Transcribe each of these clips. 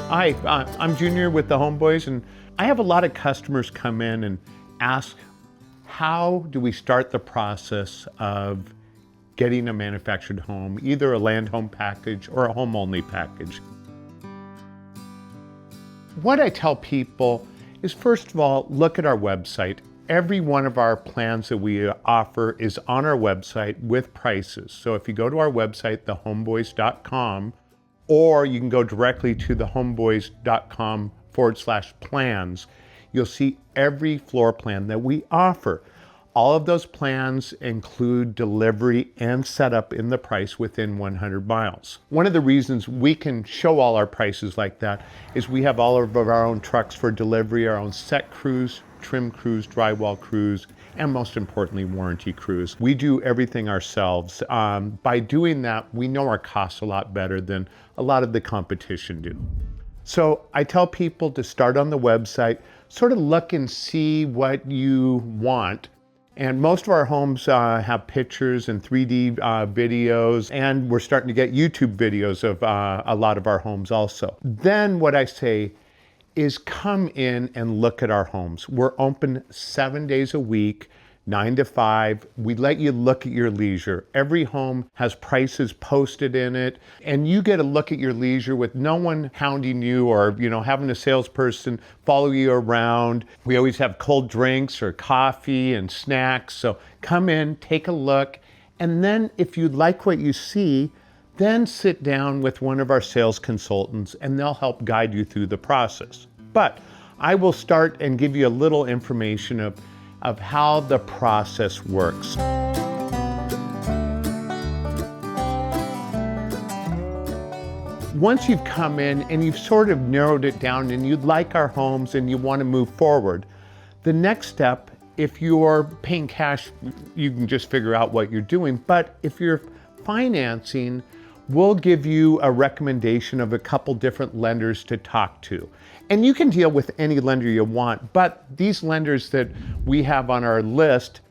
Hi, I'm Junior with the Homeboys, and I have a lot of customers come in and ask, how do we start the process of getting a manufactured home, either a land home package or a home only package? What I tell people is, first of all, look at our website. Every one of our plans that we offer is on our website with prices. So if you go to our website, thehomeboys.com, or you can go directly to thehomeboys.com/plans, you'll see every floor plan that we offer. All of those plans include delivery and setup in the price within 100 miles. One of the reasons we can show all our prices like that is we have all of our own trucks for delivery, our own set crews, trim crews, drywall crews, and most importantly, warranty crews. We do everything ourselves. By doing that, we know our costs a lot better than a lot of the competition do. So I tell people to start on the website, sort of look and see what you want. And most of our homes have pictures and 3D videos, and we're starting to get YouTube videos of a lot of our homes also. Then what I say is come in and look at our homes. We're open 7 days a week, 9 to 5. We let you look at your leisure. Every home has prices posted in it, and you get a look at your leisure with no one hounding you or, having a salesperson follow you around. We always have cold drinks or coffee and snacks. So come in, take a look, and then if you like what you see, then sit down with one of our sales consultants and they'll help guide you through the process. But I will start and give you a little information of how the process works. Once you've come in and you've sort of narrowed it down and you like our homes and you want to move forward, the next step, if you're paying cash, you can just figure out what you're doing. But if you're financing, we'll give you a recommendation of a couple different lenders to talk to. And you can deal with any lender you want, but these lenders that we have on our list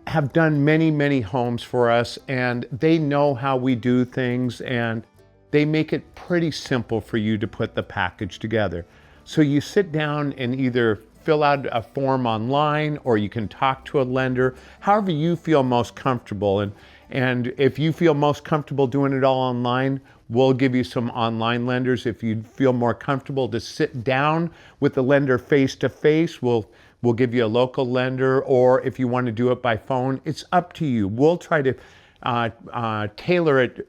have done many, many homes for us, and they know how we do things, and they make it pretty simple for you to put the package together. So you sit down and either fill out a form online, or you can talk to a lender, however you feel most comfortable. And if you feel most comfortable doing it all online, we'll give you some online lenders. If you feel more comfortable to sit down with the lender face to face, we'll give you a local lender. Or if you want to do it by phone, it's up to you. We'll try to tailor it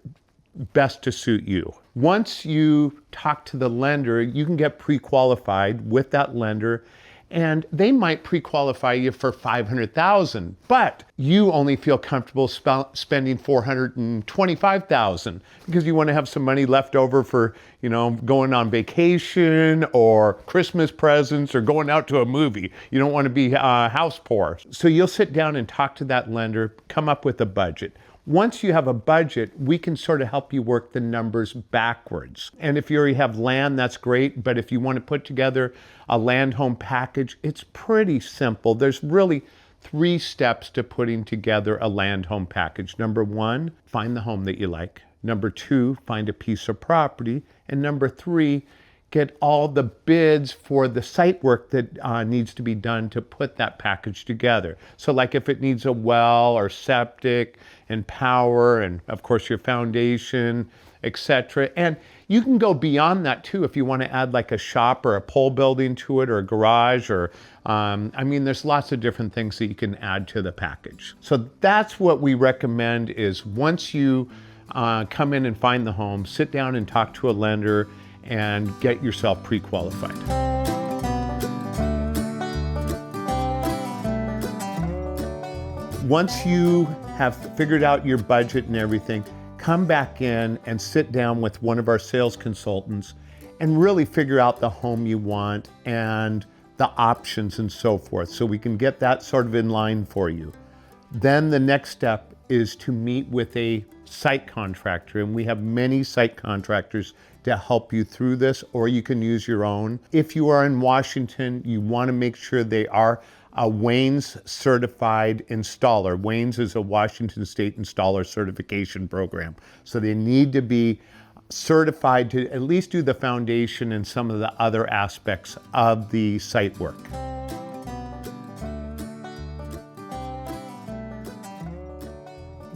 best to suit you. Once you talk to the lender, you can get pre-qualified with that lender, and they might pre-qualify you for $500,000, but you only feel comfortable spending $425,000 because you want to have some money left over for, going on vacation or Christmas presents or going out to a movie. You don't want to be house poor. So you'll sit down and talk to that lender, come up with a budget. Once you have a budget, we can sort of help you work the numbers backwards. And if you already have land, that's great. But if you want to put together a land home package, it's pretty simple. There's really 3 steps to putting together a land home package. Number 1, find the home that you like. Number 2, find a piece of property. And number 3, get all the bids for the site work that needs to be done to put that package together. So like if it needs a well or septic and power and of course your foundation, etc. And you can go beyond that too if you want to add like a shop or a pole building to it or a garage or, there's lots of different things that you can add to the package. So that's what we recommend is once you come in and find the home, sit down and talk to a lender and get yourself pre-qualified. Once you have figured out your budget and everything, come back in and sit down with one of our sales consultants and really figure out the home you want and the options and so forth, so we can get that sort of in line for you. Then the next step is to meet with a site contractor, and we have many site contractors to help you through this, or you can use your own. If you are in Washington, you want to make sure they are a WESC-certified installer. WESC is a Washington State installer certification program. So they need to be certified to at least do the foundation and some of the other aspects of the site work.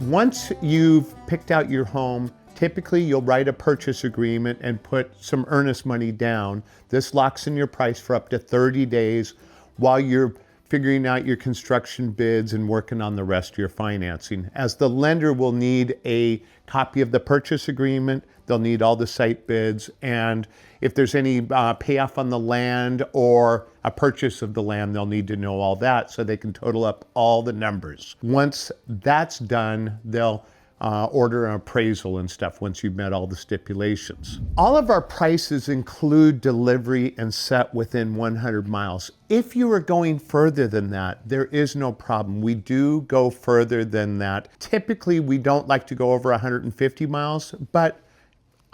Once you've picked out your home, typically you'll write a purchase agreement and put some earnest money down. This locks in your price for up to 30 days while you're figuring out your construction bids and working on the rest of your financing. As the lender will need a copy of the purchase agreement, they'll need all the site bids, and if there's any payoff on the land or a purchase of the land, they'll need to know all that so they can total up all the numbers. Once that's done, they'll order an appraisal and stuff once you've met all the stipulations. All of our prices include delivery and set within 100 miles. If you are going further than that, there is no problem. We do go further than that. Typically, we don't like to go over 150 miles, but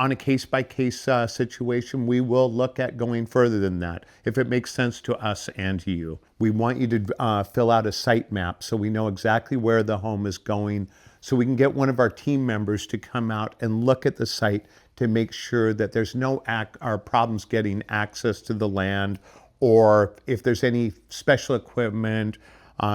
on a case-by-case situation, we will look at going further than that if it makes sense to us and to you. We want you to fill out a site map so we know exactly where the home is going, so we can get one of our team members to come out and look at the site to make sure that there's no problems getting access to the land, or if there's any special equipment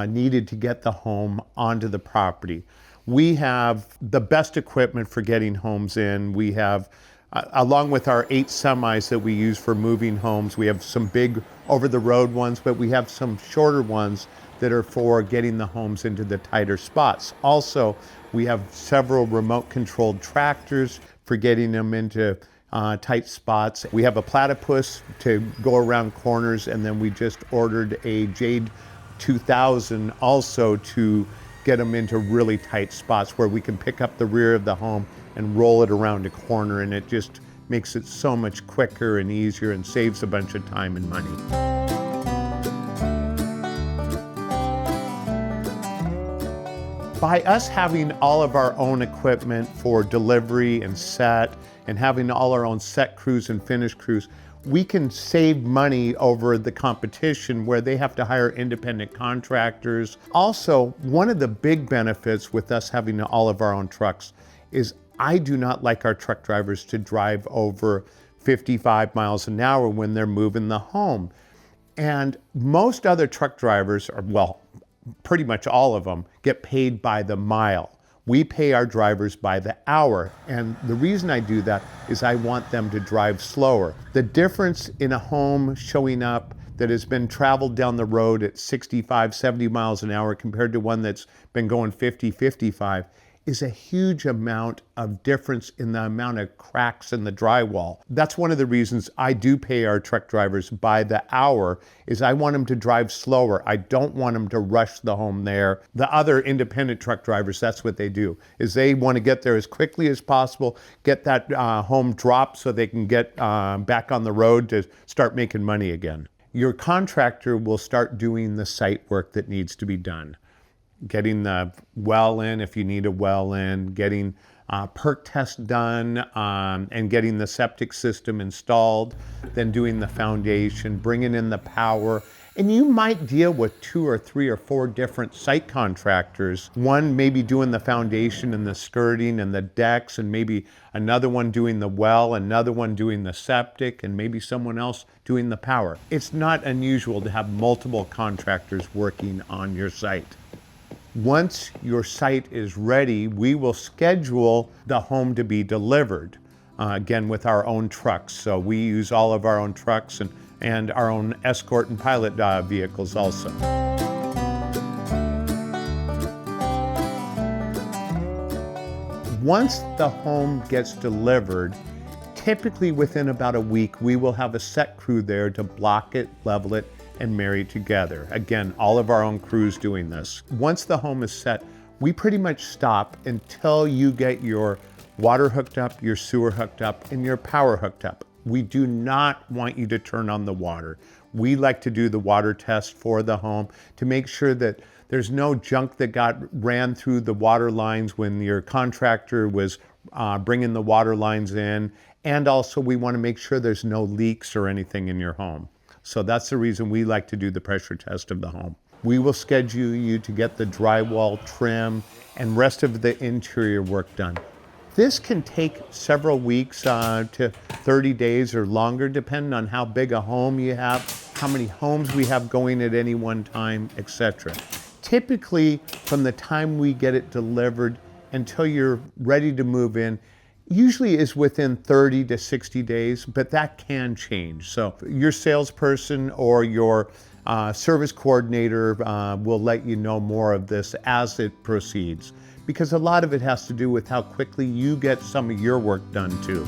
needed to get the home onto the property. We have the best equipment for getting homes in. We have, along with our 8 semis that we use for moving homes, we have some big over-the-road ones, but we have some shorter ones that are for getting the homes into the tighter spots. Also, we have several remote-controlled tractors for getting them into tight spots. We have a Platypus to go around corners, and then we just ordered a Jade 2000 also to get them into really tight spots where we can pick up the rear of the home and roll it around a corner, and it just makes it so much quicker and easier and saves a bunch of time and money. By us having all of our own equipment for delivery and set, and having all our own set crews and finish crews, we can save money over the competition where they have to hire independent contractors. Also, one of the big benefits with us having all of our own trucks is I do not like our truck drivers to drive over 55 miles an hour when they're moving the home. And most other truck drivers, well, pretty much all of them, get paid by the mile. We pay our drivers by the hour, and the reason I do that is I want them to drive slower. The difference in a home showing up that has been traveled down the road at 65, 70 miles an hour compared to one that's been going 50, 55 is a huge amount of difference in the amount of cracks in the drywall. That's one of the reasons I do pay our truck drivers by the hour, is I want them to drive slower. I don't want them to rush the home there. The other independent truck drivers, that's what they do, is they want to get there as quickly as possible, get that home dropped so they can get back on the road to start making money again. Your contractor will start doing the site work that needs to be done. Getting the well in if you need a well in, getting perk test done, and getting the septic system installed, then doing the foundation, bringing in the power. And you might deal with 2 or 3 or 4 different site contractors. One maybe doing the foundation and the skirting and the decks, and maybe another one doing the well, another one doing the septic, and maybe someone else doing the power. It's not unusual to have multiple contractors working on your site. Once your site is ready, we will schedule the home to be delivered, again with our own trucks. So we use all of our own trucks and our own escort and pilot vehicles also. Once the home gets delivered, typically within about a week, we will have a set crew there to block it, level it, and marry together. Again, all of our own crews doing this. Once the home is set, we pretty much stop until you get your water hooked up, your sewer hooked up, and your power hooked up. We do not want you to turn on the water. We like to do the water test for the home to make sure that there's no junk that ran through the water lines when your contractor was bringing the water lines in. And also we want to make sure there's no leaks or anything in your home. So that's the reason we like to do the pressure test of the home. We will schedule you to get the drywall trim and rest of the interior work done. This can take several weeks to 30 days or longer, depending on how big a home you have, how many homes we have going at any one time, etc. Typically, from the time we get it delivered until you're ready to move in, usually is within 30 to 60 days, but that can change. So your salesperson or your service coordinator will let you know more of this as it proceeds, because a lot of it has to do with how quickly you get some of your work done too.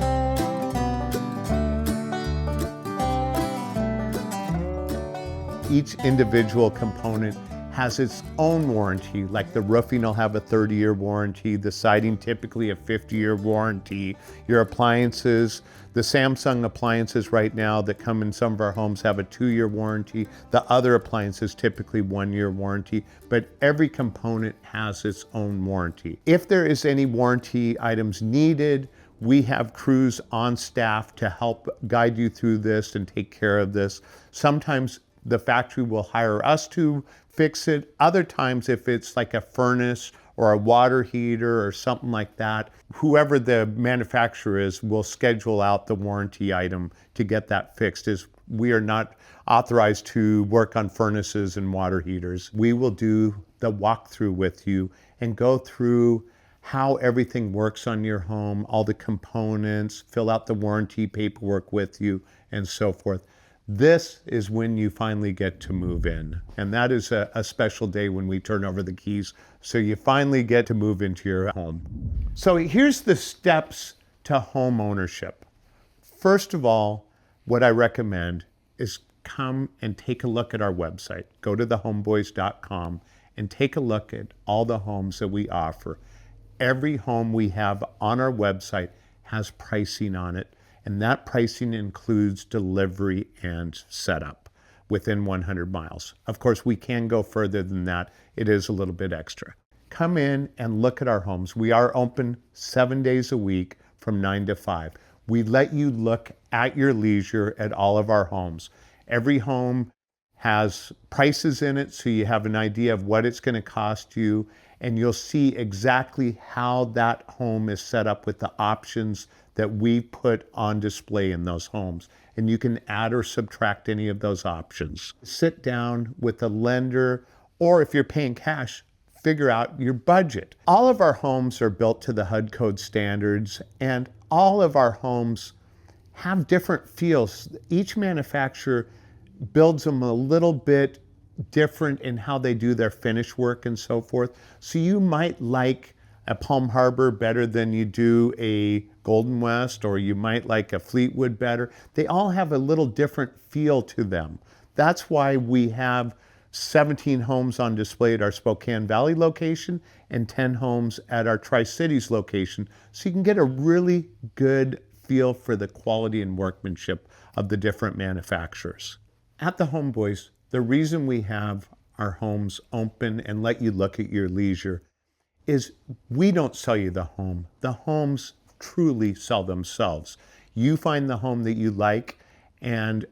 Each individual component has its own warranty, like the roofing will have a 30-year warranty, the siding typically a 50-year warranty, your appliances, the Samsung appliances right now that come in some of our homes have a 2-year warranty, the other appliances typically 1-year warranty, but every component has its own warranty. If there is any warranty items needed, we have crews on staff to help guide you through this and take care of this. Sometimes the factory will hire us to fix it. Other times, if it's like a furnace or a water heater or something like that, whoever the manufacturer is will schedule out the warranty item to get that fixed, as we are not authorized to work on furnaces and water heaters. We will do the walkthrough with you and go through how everything works on your home, all the components, fill out the warranty paperwork with you, and so forth. This is when you finally get to move in. And that is a special day when we turn over the keys. So you finally get to move into your home. So here's the steps to home ownership. First of all, what I recommend is come and take a look at our website. Go to thehomeboys.com and take a look at all the homes that we offer. Every home we have on our website has pricing on it. And that pricing includes delivery and setup within 100 miles. Of course, we can go further than that. It is a little bit extra. Come in and look at our homes. We are open 7 days a week from 9 to 5. We let you look at your leisure at all of our homes. Every home has prices in it, so you have an idea of what it's going to cost you, and you'll see exactly how that home is set up with the options that we put on display in those homes. And you can add or subtract any of those options. Sit down with a lender, or if you're paying cash, figure out your budget. All of our homes are built to the HUD code standards, and all of our homes have different feels. Each manufacturer builds them a little bit different in how they do their finish work and so forth. So you might like a Palm Harbor better than you do a Golden West, or you might like a Fleetwood better. They all have a little different feel to them. That's why we have 17 homes on display at our Spokane Valley location and 10 homes at our Tri-Cities location, so you can get a really good feel for the quality and workmanship of the different manufacturers. At the Homeboys, the reason we have our homes open and let you look at your leisure is we don't sell you the home. The homes truly sell themselves. You find the home that you like, and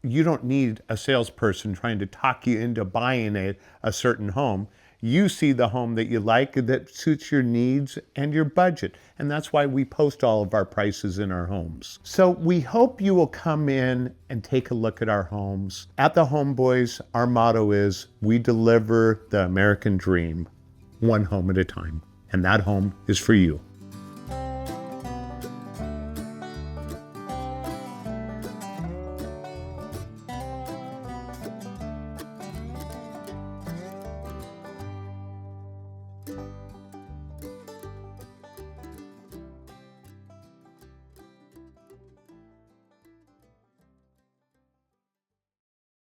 you don't need a salesperson trying to talk you into buying a certain home. You see the home that you like that suits your needs and your budget. And that's why we post all of our prices in our homes. So we hope you will come in and take a look at our homes. At the Homeboys, our motto is, we deliver the American dream, one home at a time. And that home is for you.